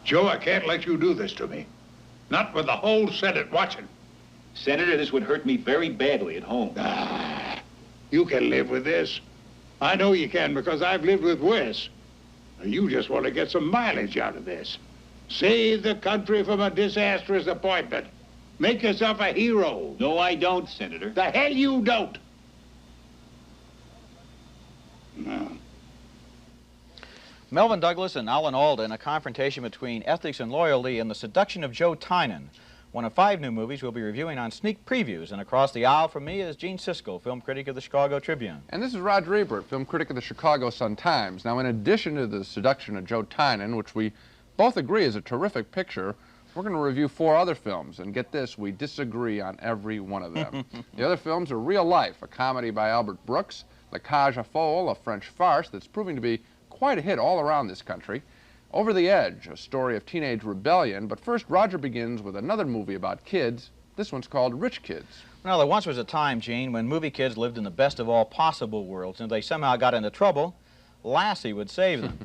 Joe, I can't let you do this to me. Not with the whole Senate watching. Senator, this would hurt me very badly at home. Ah, you can live with this. I know you can because I've lived with worse. You just want to get some mileage out of this. Save the country from a disastrous appointment. Make yourself a hero. No, I don't, Senator. The hell you don't. No. Melvin Douglas and Alan Alda in a confrontation between ethics and loyalty in The Seduction of Joe Tynan, one of 5 new movies we'll be reviewing on sneak previews. And across the aisle from me is Gene Siskel, film critic of the Chicago Tribune. And this is Roger Ebert, film critic of the Chicago Sun-Times. Now, in addition to The Seduction of Joe Tynan, which we both agree is a terrific picture, we're going to review 4 other films. And get this, we disagree on every one of them. The other films are Real Life, a comedy by Albert Brooks, Cage Aux Folles, a French farce that's proving to be quite a hit all around this country, Over the Edge, a story of teenage rebellion. But first, Roger begins with another movie about kids. This one's called Rich Kids. Well, there once was a time, Gene, when movie kids lived in the best of all possible worlds, and if they somehow got into trouble, Lassie would save them.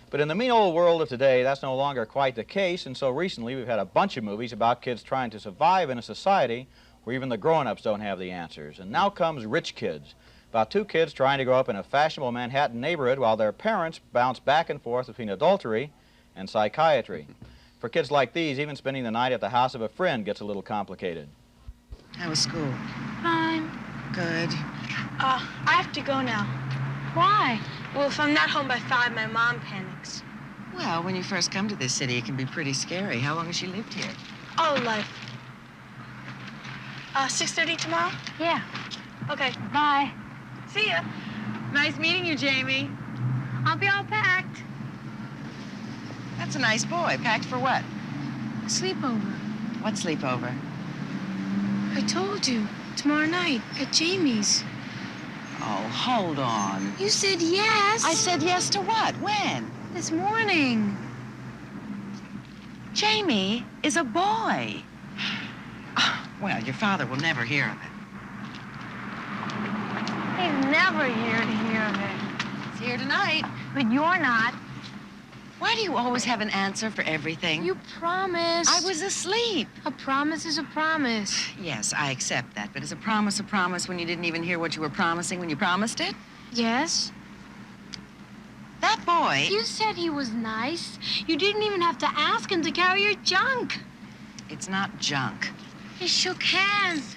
But in the mean old world of today, that's no longer quite the case, and so recently we've had a bunch of movies about kids trying to survive in a society where even the grown-ups don't have the answers. And now comes Rich Kids, about 2 kids trying to grow up in a fashionable Manhattan neighborhood while their parents bounce back and forth between adultery and psychiatry. For kids like these, even spending the night at the house of a friend gets a little complicated. How was school? Fine. Good. I have to go now. Why? Well, if I'm not home by 5, my mom panics. Well, when you first come to this city, it can be pretty scary. How long has she lived here? All life. 6:30 tomorrow? Yeah. Okay. Bye. See ya. Nice meeting you, Jamie. I'll be all packed. That's a nice boy. Packed for what? Sleepover. What sleepover? I told you. Tomorrow night at Jamie's. Oh, hold on. You said yes. I said yes to what? When? This morning. Jamie is a boy. Well, your father will never hear of it. He's never here to hear of it. He's here tonight. But you're not. Why do you always have an answer for everything? You promised. I was asleep. A promise is a promise. Yes, I accept that. But is a promise when you didn't even hear what you were promising when you promised it? Yes. That boy... You said he was nice. You didn't even have to ask him to carry your junk. It's not junk. He shook hands.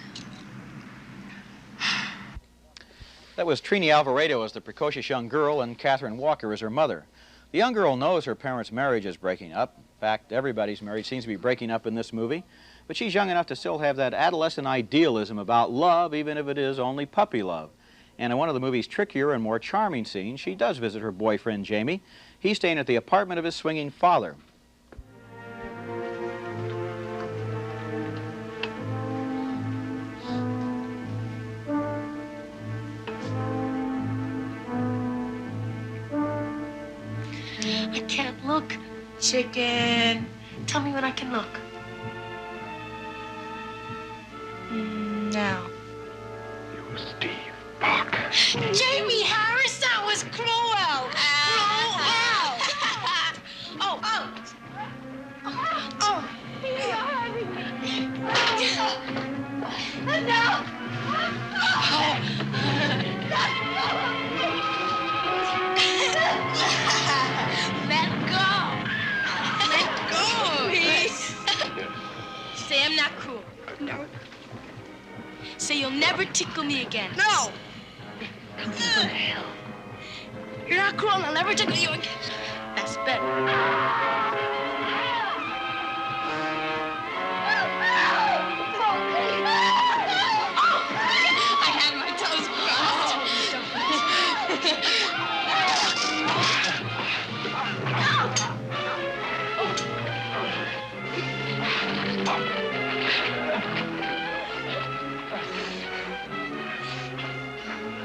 That was Trini Alvarado as the precocious young girl and Catherine Walker as her mother. The young girl knows her parents' marriage is breaking up. In fact, everybody's marriage seems to be breaking up in this movie. But she's young enough to still have that adolescent idealism about love, even if it is only puppy love. And in one of the movie's trickier and more charming scenes, she does visit her boyfriend, Jamie. He's staying at the apartment of his swinging father. I can't look. Chicken. Tell me when I can look. Now. You Steve Parker. Jamie Harris, that was cruel. Cruel. Oh. Let go. Please. Say I'm not cruel. No. Say you'll never tickle me again. No. You're not cruel and I'll never tickle you again. That's better. I had my toes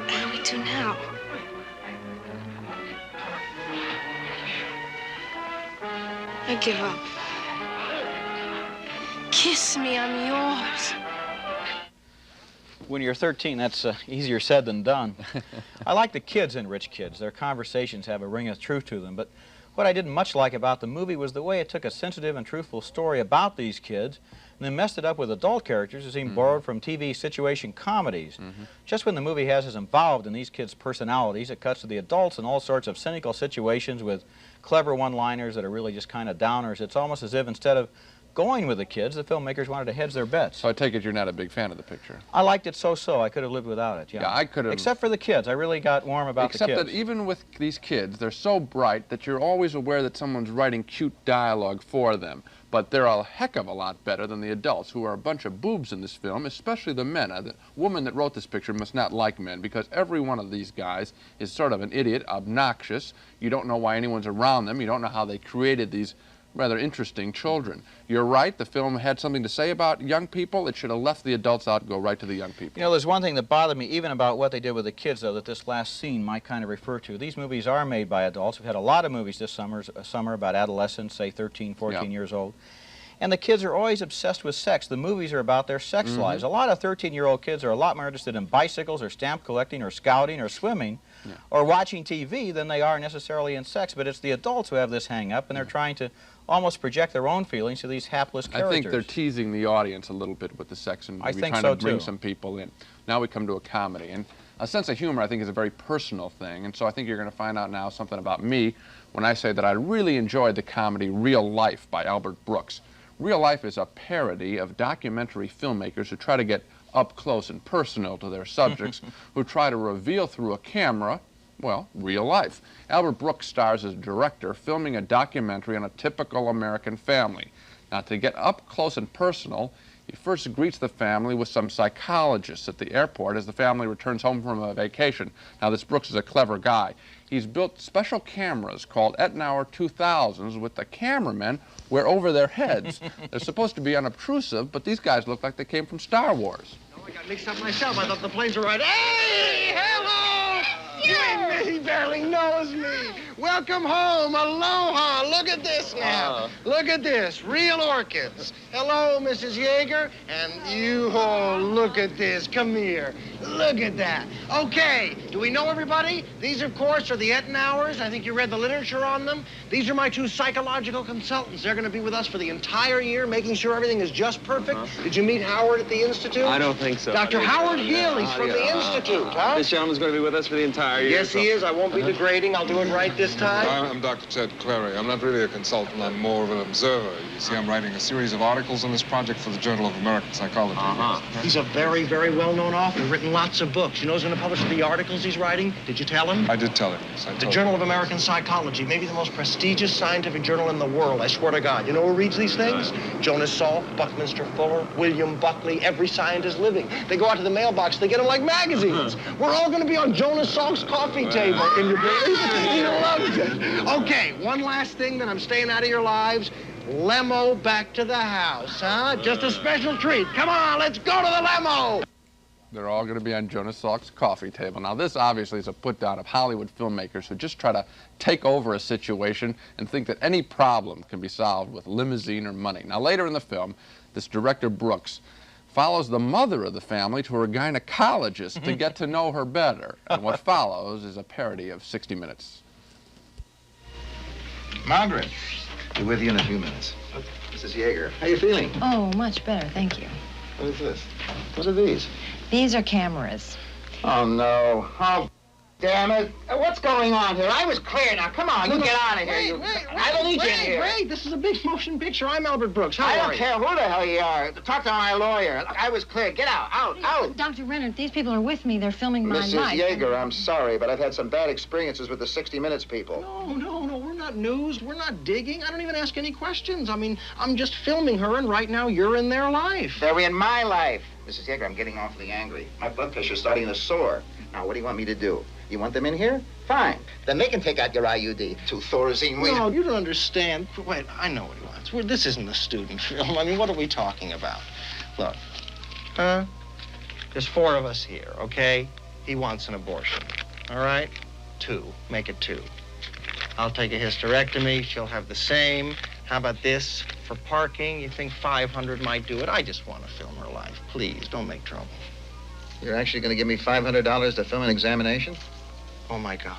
What do we do now? I give up. Kiss me, I'm yours. When you're 13, that's easier said than done. I like the kids in Rich Kids. Their conversations have a ring of truth to them. But What I didn't much like about the movie was the way it took a sensitive and truthful story about these kids and then messed it up with adult characters who seemed borrowed from TV situation comedies. Just when the movie has us involved in these kids' personalities, it cuts to the adults in all sorts of cynical situations with clever one-liners that are really just kind of downers. It's almost as if instead of going with the kids, the filmmakers wanted to hedge their bets. So I take it you're not a big fan of the picture. I liked it so-so. I could have lived without it, Yeah, I could have. Except for the kids. I really got warm about the kids. Except that even with these kids, they're so bright that you're always aware that someone's writing cute dialogue for them. But they're a heck of a lot better than the adults, who are a bunch of boobs in this film, especially the men. The woman that wrote this picture must not like men, because every one of these guys is sort of an idiot, obnoxious. You don't know why anyone's around them. You don't know how they created these rather interesting children. You're right, the film had something to say about young people. It should have left the adults out and go right to the young people. You know, there's one thing that bothered me even about what they did with the kids, though, that this last scene might kind of refer to. These movies are made by adults. We've had a lot of movies this summer about adolescents, say 13, 14 years old. And the kids are always obsessed with sex. The movies are about their sex lives. A lot of 13-year-old kids are a lot more interested in bicycles or stamp collecting or scouting or swimming or watching TV than they are necessarily in sex. But it's the adults who have this hang-up, and they're trying to almost project their own feelings to these hapless characters. I think they're teasing the audience a little bit with the sex and trying to bring some people in. Now we come to a comedy. And a sense of humor, I think, is a very personal thing. And so I think you're going to find out now something about me when I say that I really enjoyed the comedy Real Life by Albert Brooks. Real Life is a parody of documentary filmmakers who try to get up close and personal to their subjects, who try to reveal through a camera, well, real life. Albert Brooks stars as a director filming a documentary on a typical American family. Now, to get up close and personal, he first greets the family with some psychologists at the airport as the family returns home from a vacation. Now, this Brooks is a clever guy. He's built special cameras called Ettenauer 2000s with the cameramen wear over their heads. They're supposed to be unobtrusive, but these guys look like they came from Star Wars. Oh, I got mixed up myself. I thought the planes were right. Hey, hello! He barely knows me. Welcome home. Aloha. Look at this now. Look at this. Real orchids. Hello, Mrs. Yeager. And you, oh, look at this. Come here. Look at that. Okay. Do we know everybody? These, of course, are the Ettenauers. I think you read the literature on them. These are my two psychological consultants. They're going to be with us for the entire year, making sure everything is just perfect. Did you meet Howard at the Institute? I don't think so. Dr. Howard Hill. He's from the Institute, huh? This gentleman's going to be with us for the entire year. Yes, he is. I won't be degrading. I'll do it right this time. I'm Dr. Ted Clary. I'm not really a consultant. I'm more of an observer. You see, I'm writing a series of articles on this project for the Journal of American Psychology. He's a very, very well-known author, written lots of books. You know who's going to publish the articles he's writing? Did you tell him? I did tell him, yes. The Journal of American Psychology, maybe the most prestigious scientific journal in the world, I swear to God. You know who reads these things? Jonas Salk, Buckminster Fuller, William Buckley, every scientist living. They go out to the mailbox, they get them like magazines. We're all going to be on Jonas Salk's coffee table. Can you believe it? He loves it. Okay, one last thing, then I'm staying out of your lives. Lemo back to the house, huh? Just a special treat. Come on, let's go to the lemo. They're all going to be on Jonas Salk's coffee table. Now, this obviously is a put-down of Hollywood filmmakers who just try to take over a situation and think that any problem can be solved with limousine or money. Now, later in the film, this director Brooks follows the mother of the family to her gynecologist to get to know her better. And what follows is a parody of 60 Minutes. Margaret, be with you in a few minutes. Mrs. Yeager, how you feeling? Oh, much better, thank you. What is this? What are these? These are cameras. Oh, no. Oh, damn it. What's going on here? I was clear. Now, come on, you get out of here. I don't need you in here. Wait, this is a big motion picture. I'm Albert Brooks. How are you? I don't care who the hell you are. Talk to my lawyer. Look, I was clear. Get out, out. Dr. Renner, these people are with me. They're filming my Mrs. life. Yeager, I'm sorry, but I've had some bad experiences with the 60 Minutes people. No, we're not news. We're not digging. I don't even ask any questions. I mean, I'm just filming her, and right now you're in their life. They're in my life. Mrs. Yeager, I'm getting awfully angry. My blood pressure's starting to soar. Now, what do you want me to do? You want them in here? Fine. Then they can take out your IUD. To Thorazine. No, you don't understand. Wait, I know what he wants. This isn't a student film. I mean, what are we talking about? Look, there's 4 of us here, okay? He wants an abortion, all right? 2. Make it 2. I'll take a hysterectomy. She'll have the same. How about this? For parking, you think 500 might do it? I just want to film her life. Please, don't make trouble. You're actually going to give me $500 to film an examination? Oh, my God.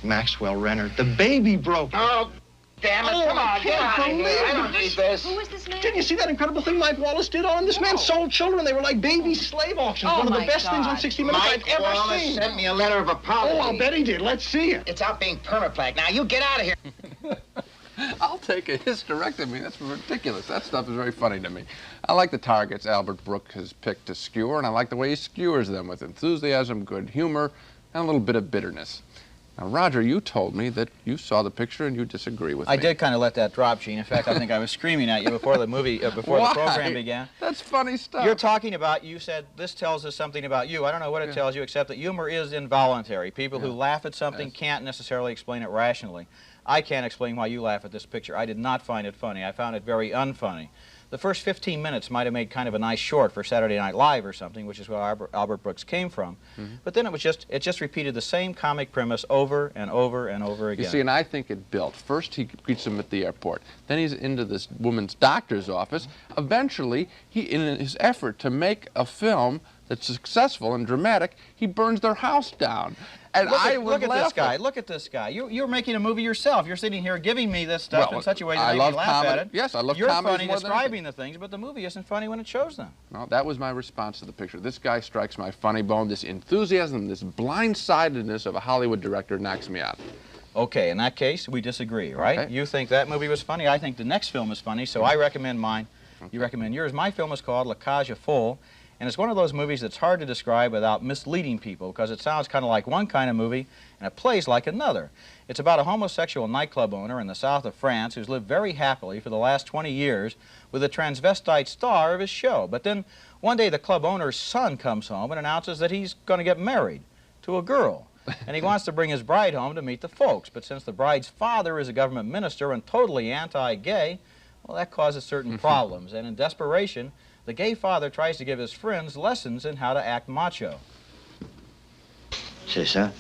Maxwell Renner, the baby broke. Oh, Damn it, come on, get out of here. I don't need this. Who is this man? Didn't you see that incredible thing Mike Wallace did on him? This man sold children. They were like baby slave auctions. Oh, One of the my best things on God. 60 Minutes Mike I've ever Wallace seen. sent me a letter of apology. Oh, I'll bet he did. Let's see it. It's out being permaplague. Now, you get out of here. I'll take a hysterectomy. That's ridiculous. That stuff is very funny to me. I like the targets Albert Brooks has picked to skewer, and I like the way he skewers them with enthusiasm, good humor, and a little bit of bitterness. Now, Roger, you told me that you saw the picture and you disagree with me. I did kind of let that drop, Gene. In fact, I think I was screaming at you before the movie, before the program began. That's funny stuff. You're talking about, you said, this tells us something about you. I don't know what it tells you, except that humor is involuntary. People who laugh at something can't necessarily explain it rationally. I can't explain why you laugh at this picture. I did not find it funny. I found it very unfunny. The first 15 minutes might have made kind of a nice short for Saturday Night Live or something, which is where Albert Brooks came from. But then it just repeated the same comic premise over and over and over again. You see, and I think it built. First, he greets him at the airport. Then he's into this woman's doctor's office. Eventually, in his effort to make a film that's successful and dramatic, he burns their house down. And look at this guy. Look at this guy. You're making a movie yourself. You're sitting here giving me this stuff in such a way that makes me laugh at it. Yes, I love You're comedy. funny describing the things, but the movie isn't funny when it shows them. Well, that was my response to the picture. This guy strikes my funny bone. This enthusiasm, this blindsidedness of a Hollywood director knocks me out. Okay, in that case, we disagree, right? Okay. You think that movie was funny. I think the next film is funny, so I recommend mine. Okay. You recommend yours. My film is called Cage Aux Folles, and it's one of those movies that's hard to describe without misleading people because it sounds kind of like one kind of movie and it plays like another. It's about a homosexual nightclub owner in the south of France who's lived very happily for the last 20 years with a transvestite star of his show. But then one day the club owner's son comes home and announces that he's going to get married to a girl. And he wants to bring his bride home to meet the folks. But since the bride's father is a government minister and totally anti-gay, well, that causes certain problems. And in desperation, the gay father tries to give his friends lessons in how to act macho. C'est ça.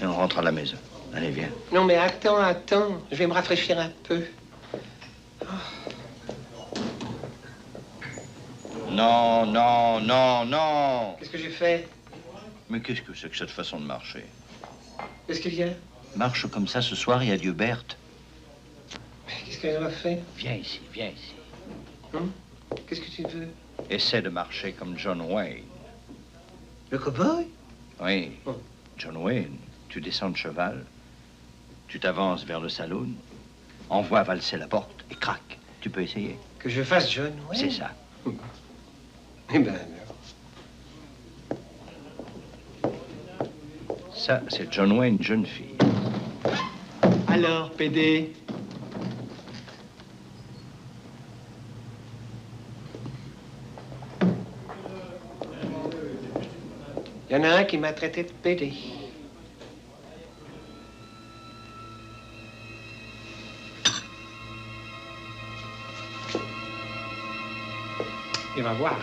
Et on rentre à la maison. Allez, viens. Non, mais attends. Je vais me rafraîchir un peu. Non, non, non, non. Qu'est-ce que j'ai fait? Mais qu'est-ce que c'est que cette façon de marcher? Qu'est-ce qu'il y a? Marche comme ça ce soir et adieu Berthe. Qu'est-ce qu'elle m'a fait? Viens ici, viens ici. Qu'est-ce que tu veux? Essaie de marcher comme John Wayne. Le cow-boy? Oui. John Wayne, tu descends de cheval, tu t'avances vers le saloon, envoie valser la porte et crac, tu peux essayer. Que je fasse John Wayne? C'est ça. Eh ben alors. Ça, c'est John Wayne, jeune fille. Alors, PD? Il y en a un qui m'a traité de PD. Il va voir.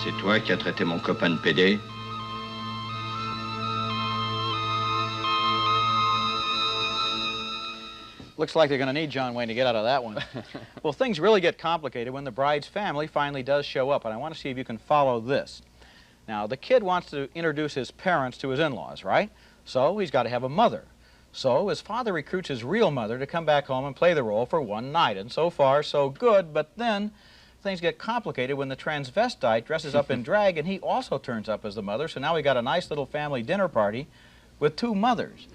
C'est toi qui as traité mon copain de PD? Looks like they're going to need John Wayne to get out of that one. Well, things really get complicated when the bride's family finally does show up, and I want to see if you can follow this. Now, the kid wants to introduce his parents to his in-laws, right? So he's got to have a mother. So his father recruits his real mother to come back home and play the role for one night, and so far, so good, but then things get complicated when the transvestite dresses up in drag, and he also turns up as the mother, so now we got a nice little family dinner party with two mothers.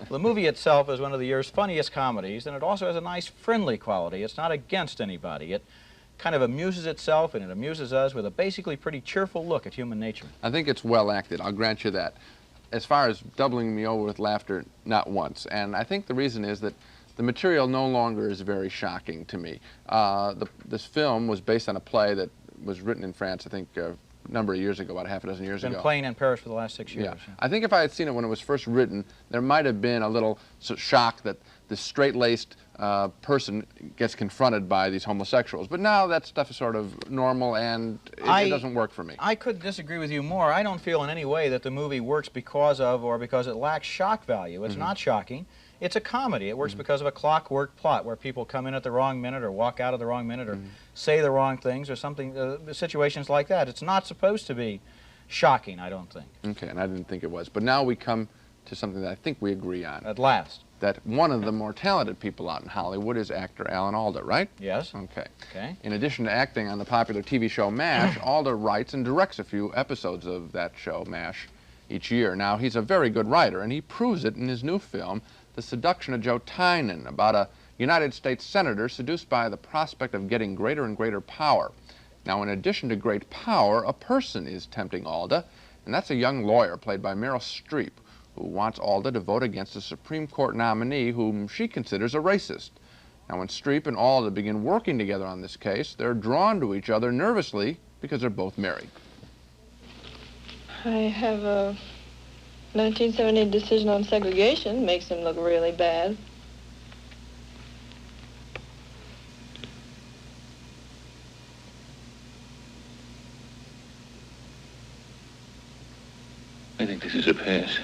The movie itself is one of the year's funniest comedies, and it also has a nice friendly quality. It's not against anybody. It kind of amuses itself, and it amuses us with a basically pretty cheerful look at human nature. I think it's well acted, I'll grant you that. As far as doubling me over with laughter, not once. And I think the reason is that the material no longer is very shocking to me. This film was based on a play that was written in France, I think, number of years ago, about half a dozen years ago. Been playing in Paris for the last 6 years. Yeah. I think if I had seen it when it was first written, there might have been a little shock that this straight-laced person gets confronted by these homosexuals. But now that stuff is sort of normal, and it doesn't work for me. I couldn't disagree with you more. I don't feel in any way that the movie works because of or because it lacks shock value. It's not shocking. It's a comedy. It works because of a clockwork plot where people come in at the wrong minute or walk out at the wrong minute or say the wrong things or something, situations like that. It's not supposed to be shocking, I don't think. Okay, and I didn't think it was. But now we come to something that I think we agree on. At last. That one of the more talented people out in Hollywood is actor Alan Alda, right? Yes. Okay. Okay. In addition to acting on the popular TV show MASH, Alda writes and directs a few episodes of that show, MASH, each year. Now, he's a very good writer, and he proves it in his new film, The Seduction of Joe Tynan, about a United States senator seduced by the prospect of getting greater and greater power. Now, in addition to great power, a person is tempting Alda, and that's a young lawyer played by Meryl Streep, who wants Alda to vote against a Supreme Court nominee whom she considers a racist. Now, when Streep and Alda begin working together on this case, they're drawn to each other nervously because they're both married. I have a 1970 decision on segregation. Makes him look really bad. I think this is a pass.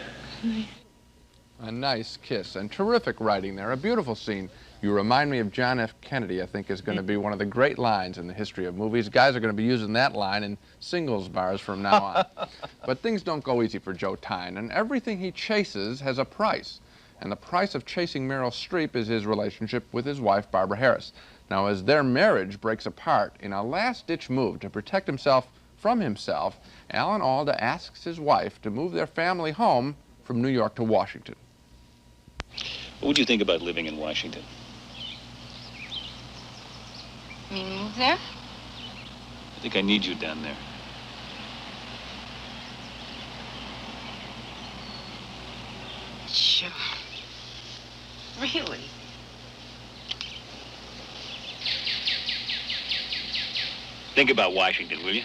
A nice kiss and terrific writing there. A beautiful scene. You remind me of John F. Kennedy, I think, is going to be one of the great lines in the history of movies. Guys are going to be using that line in singles bars from now on. But things don't go easy for Joe Tynan. Everything he chases has a price. And the price of chasing Meryl Streep is his relationship with his wife, Barbara Harris. Now, as their marriage breaks apart, in a last-ditch move to protect himself from himself, Alan Alda asks his wife to move their family home from New York to Washington. What would you think about living in Washington? You mean move there? I think I need you down there. Sure. Really? Think about Washington, will you?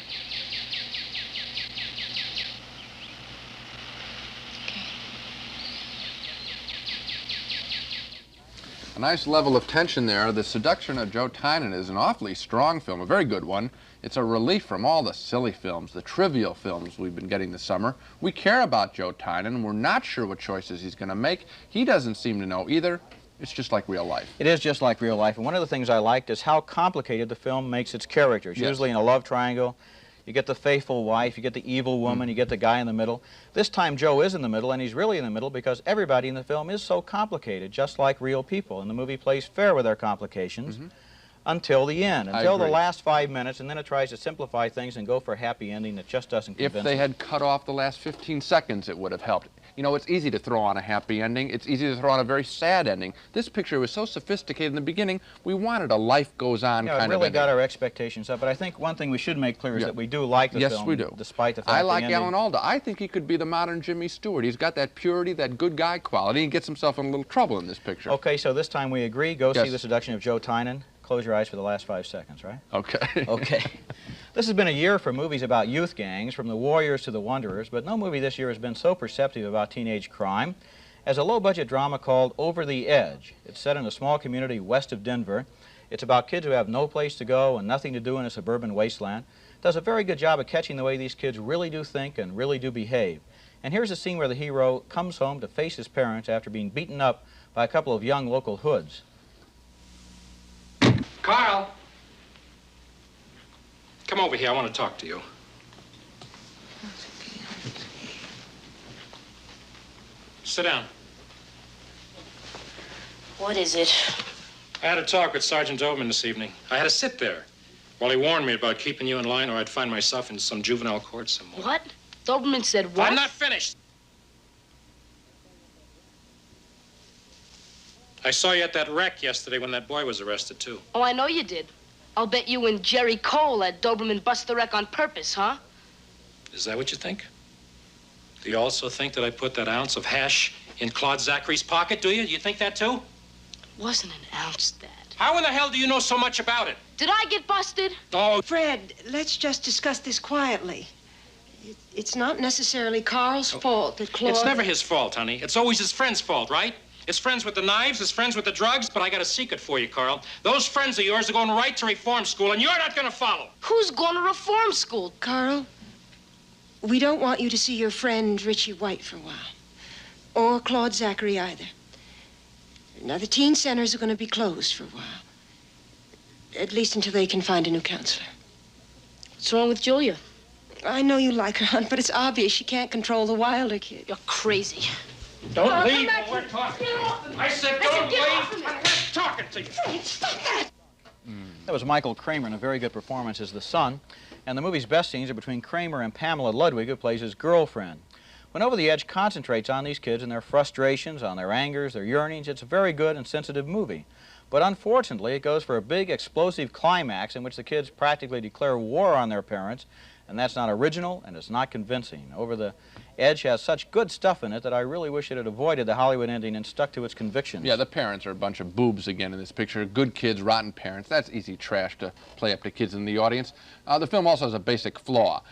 A nice level of tension there. The Seduction of Joe Tynan is an awfully strong film, a very good one. It's a relief from all the silly films, the trivial films we've been getting this summer. We care about Joe Tynan, and we're not sure what choices he's going to make. He doesn't seem to know either. It's just like real life. It is just like real life, and one of the things I liked is how complicated the film makes its characters. Yes. Usually in a love triangle, you get the faithful wife, you get the evil woman, you get the guy in the middle. This time Joe is in the middle, and he's really in the middle because everybody in the film is so complicated, just like real people. And the movie plays fair with their complications until the end, until the last 5 minutes, and then it tries to simplify things and go for a happy ending that just doesn't convince If they had cut off the last 15 seconds, it would have helped. You know, it's easy to throw on a happy ending. It's easy to throw on a very sad ending. This picture was so sophisticated in the beginning, we wanted a life goes on kind of ending. It really got our expectations up, but I think one thing we should make clear is that we do like the film. Yes, we do. Despite the fact I like the ending. Alan Alda. I think he could be the modern Jimmy Stewart. He's got that purity, that good guy quality. He gets himself in a little trouble in this picture. Okay, so this time we agree. Go see The Seduction of Joe Tynan. Close your eyes for the last 5 seconds, right? Okay. Okay. This has been a year for movies about youth gangs, from The Warriors to The Wanderers, but no movie this year has been so perceptive about teenage crime as a low-budget drama called Over the Edge. It's set in a small community west of Denver. It's about kids who have no place to go and nothing to do in a suburban wasteland. It does a very good job of catching the way these kids really do think and really do behave. And here's a scene where the hero comes home to face his parents after being beaten up by a couple of young local hoods. Carl! Come over here. I want to talk to you. Sit down. What is it? I had a talk with Sergeant Doberman this evening. I had to sit there while he warned me about keeping you in line or I'd find myself in some juvenile court somewhere. What? Doberman said what? I'm not finished. I saw you at that wreck yesterday when that boy was arrested, too. Oh, I know you did. I'll bet you and Jerry Cole had Doberman bust the wreck on purpose, huh? Is that what you think? Do you also think that I put that ounce of hash in Claude Zachary's pocket, do you? You think that, too? Wasn't an ounce, Dad. How in the hell do you know so much about it? Did I get busted? Oh. Fred, let's just discuss this quietly. It's not necessarily Carl's fault that Claude... It's never his fault, honey. It's always his friend's fault, right? His friends with the knives, his friends with the drugs, but I got a secret for you, Carl. Those friends of yours are going right to reform school, and you're not going to follow. Who's going to reform school? Carl, we don't want you to see your friend Richie White for a while. Or Claude Zachary either. Now, the teen centers are going to be closed for a while. At least until they can find a new counselor. What's wrong with Julia? I know you like her, hon, but it's obvious she can't control the Wilder kid. You're crazy. Don't leave while we're talking. I said don't leave. I'm not talking to you. Stop that! That was Michael Kramer in a very good performance as the son. And the movie's best scenes are between Kramer and Pamela Ludwig, who plays his girlfriend. When Over the Edge concentrates on these kids and their frustrations, on their angers, their yearnings, it's a very good and sensitive movie. But unfortunately, it goes for a big, explosive climax in which the kids practically declare war on their parents, and that's not original and it's not convincing. Over the Edge has such good stuff in it that I really wish it had avoided the Hollywood ending and stuck to its convictions. Yeah, the parents are a bunch of boobs again in this picture. Good kids, rotten parents. That's easy trash to play up to kids in the audience. The film also has a basic flaw.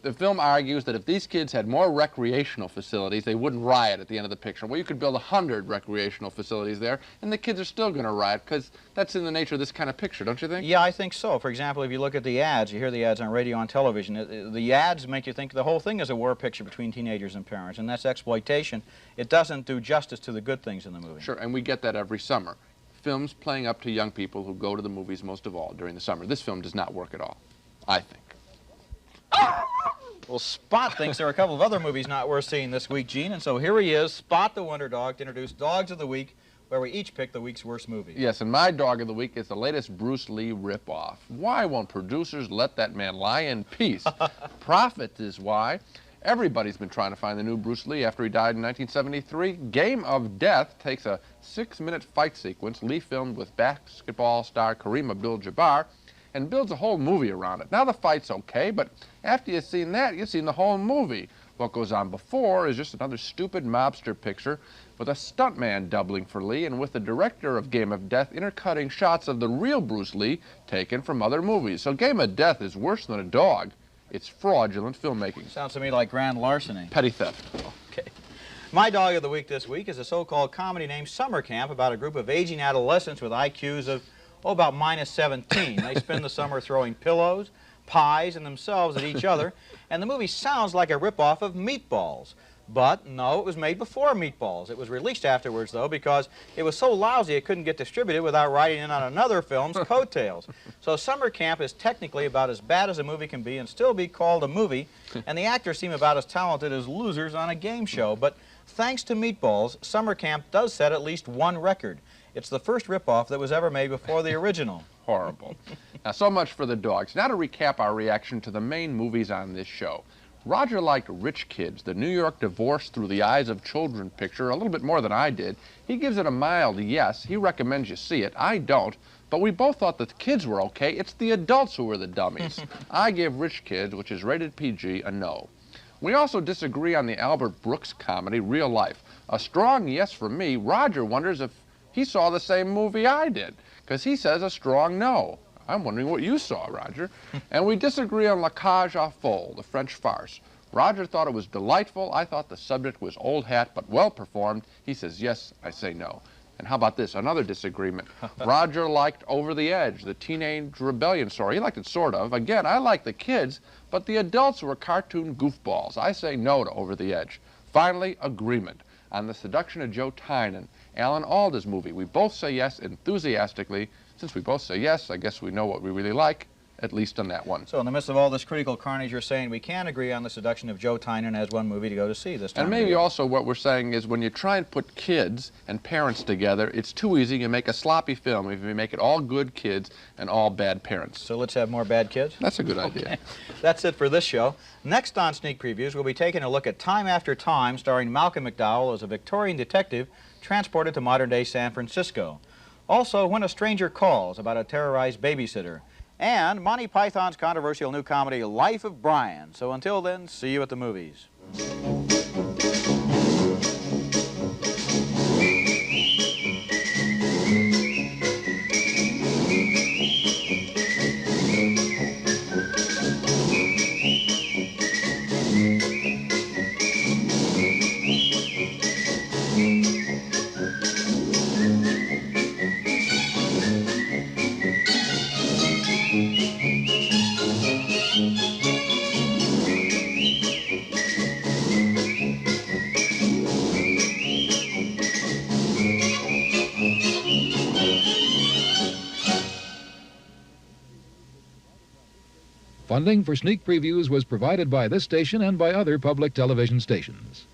The film argues that if these kids had more recreational facilities, they wouldn't riot at the end of the picture. Well, you could build 100 recreational facilities there, and the kids are still going to riot, because that's in the nature of this kind of picture, don't you think? Yeah, I think so. For example, if you look at the ads, you hear the ads on radio and television, the ads make you think the whole thing is a war picture between teenagers and parents, and that's exploitation. It doesn't do justice to the good things in the movie. Sure, and we get that every summer. Films playing up to young people who go to the movies most of all during the summer. This film does not work at all, I think. Well, Spot thinks there are a couple of other movies not worth seeing this week, Gene, and so here he is, Spot the Wonder Dog, to introduce Dogs of the Week, where we each pick the week's worst movie. Yes, and my Dog of the Week is the latest Bruce Lee ripoff. Why won't producers let that man lie in peace? Profit is why. Everybody's been trying to find the new Bruce Lee after he died in 1973. Game of Death takes a 6-minute fight sequence Lee filmed with basketball star Kareem Abdul-Jabbar and builds a whole movie around it. Now the fight's okay, but after you've seen that, you've seen the whole movie. What goes on before is just another stupid mobster picture with a stuntman doubling for Lee and with the director of Game of Death intercutting shots of the real Bruce Lee taken from other movies. So Game of Death is worse than a dog. It's fraudulent filmmaking. Sounds to me like grand larceny. Petty theft. Okay. My Dog of the Week this week is a so-called comedy named Summer Camp about a group of aging adolescents with IQs of about -17. They spend the summer throwing pillows, pies, and themselves at each other, and the movie sounds like a ripoff of Meatballs. But no, it was made before Meatballs. It was released afterwards, though, because it was so lousy it couldn't get distributed without riding in on another film's coattails. So Summer Camp is technically about as bad as a movie can be and still be called a movie, and the actors seem about as talented as losers on a game show. But thanks to Meatballs, Summer Camp does set at least one record. It's the first ripoff that was ever made before the original. Horrible. Now, so much for the dogs. Now to recap our reaction to the main movies on this show. Roger liked Rich Kids, the New York Divorce Through the Eyes of Children picture, a little bit more than I did. He gives it a mild yes. He recommends you see it. I don't. But we both thought the kids were okay. It's the adults who were the dummies. I give Rich Kids, which is rated PG, a no. We also disagree on the Albert Brooks comedy, Real Life. A strong yes from me. Roger wonders if he saw the same movie I did, because he says a strong no. I'm wondering what you saw, Roger. And we disagree on Cage aux Folles, the French farce. Roger thought it was delightful. I thought the subject was old hat, but well performed. He says yes, I say no. And how about this, another disagreement. Roger liked Over the Edge, the teenage rebellion story. He liked it sort of. Again, I like the kids, but the adults were cartoon goofballs. I say no to Over the Edge. Finally, agreement on The Seduction of Joe Tynan, Alan Alda's movie. We both say yes enthusiastically. Since we both say yes, I guess we know what we really like, at least on that one. So in the midst of all this critical carnage, you're saying we can agree on The Seduction of Joe Tynan as one movie to go to see this time. And maybe also what we're saying is when you try and put kids and parents together, it's too easy. You make a sloppy film if you make it all good kids and all bad parents. So let's have more bad kids? That's a good idea. Okay. That's it for this show. Next on Sneak Previews, we'll be taking a look at Time After Time, starring Malcolm McDowell as a Victorian detective transported to modern-day San Francisco. Also, When a Stranger Calls, about a terrorized babysitter. And Monty Python's controversial new comedy, Life of Brian. So until then, see you at the movies. Funding for sneak previews was provided by this station and by other public television stations.